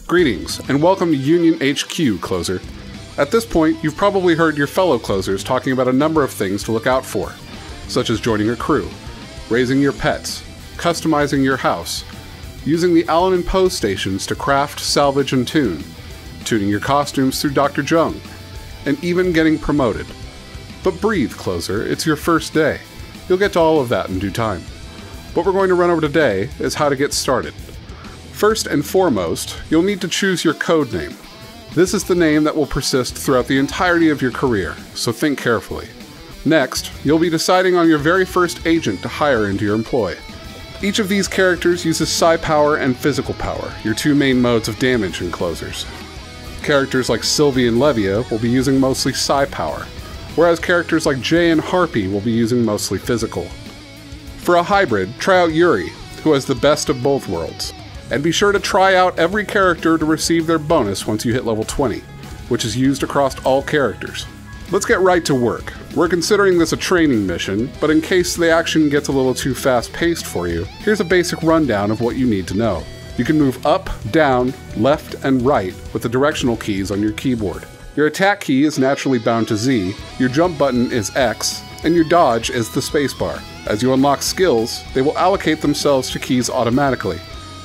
Greetings, and welcome to Union HQ, Closer. At this point, you've probably heard your fellow Closers talking about a number of things to look out for, such as joining a crew, raising your pets, customizing your house, using the Allen and Poe stations to craft, salvage, and tune, tuning your costumes through Dr. Jung, and even getting promoted. But breathe, Closer, it's your first day. You'll get to all of that in due time. What we're going to run over today is how to get started. First and foremost, you'll need to choose your code name. This is the name that will persist throughout the entirety of your career, so think carefully. Next, you'll be deciding on your very first agent to hire into your employ. Each of these characters uses psi power and physical power, your two main modes of damage in Closers. Characters like Sylvie and Levia will be using mostly psi power, whereas characters like Jay and Harpy will be using mostly physical. For a hybrid, try out Yuri, who has the best of both worlds. And be sure to try out every character to receive their bonus once you hit level 20, which is used across all characters. Let's get right to work. We're considering this a training mission, but in case the action gets a little too fast-paced for you, here's a basic rundown of what you need to know. You can move up, down, left, and right with the directional keys on your keyboard. Your attack key is naturally bound to Z, your jump button is X, and your dodge is the spacebar. As you unlock skills, they will allocate themselves to keys automatically.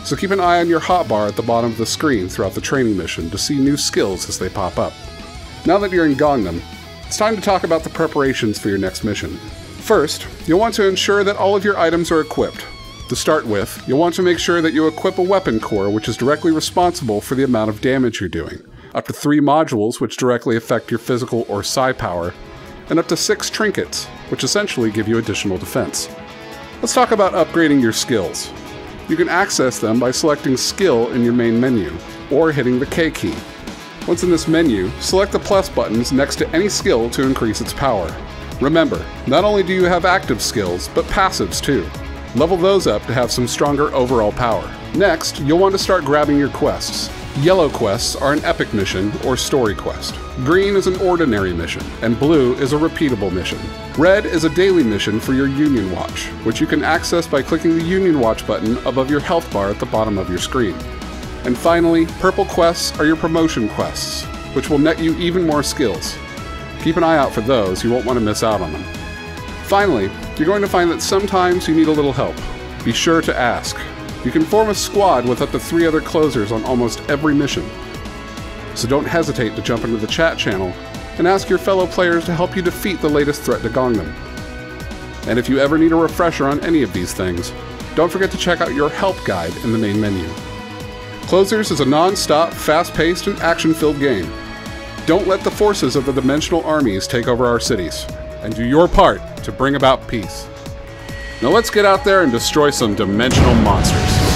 So keep an eye on your hotbar at the bottom of the screen throughout the training mission to see new skills as they pop up. Now that you're in Gangnam, it's time to talk about the preparations for your next mission. First, you'll want to ensure that all of your items are equipped. To start with, you'll want to make sure that you equip a weapon core which is directly responsible for the amount of damage you're doing, up to 3 modules which directly affect your physical or psi power, and up to 6 trinkets, which essentially give you additional defense. Let's talk about upgrading your skills. You can access them by selecting Skill in your main menu, or hitting the K key. Once in this menu, select the plus buttons next to any skill to increase its power. Remember, not only do you have active skills, but passives too. Level those up to have some stronger overall power. Next, you'll want to start grabbing your quests. Yellow quests are an epic mission or story quest. Green is an ordinary mission, and blue is a repeatable mission. Red is a daily mission for your Union Watch, which you can access by clicking the Union Watch button above your health bar at the bottom of your screen. And finally, purple quests are your promotion quests, which will net you even more skills. Keep an eye out for those, you won't want to miss out on them. Finally, you're going to find that sometimes you need a little help. Be sure to ask. You can form a squad with up to 3 other Closers on almost every mission. So don't hesitate to jump into the chat channel and ask your fellow players to help you defeat the latest threat to Gangnam. And if you ever need a refresher on any of these things, don't forget to check out your help guide in the main menu. Closers is a non-stop, fast-paced, and action-filled game. Don't let the forces of the dimensional armies take over our cities, and do your part to bring about peace. Now let's get out there and destroy some dimensional monsters.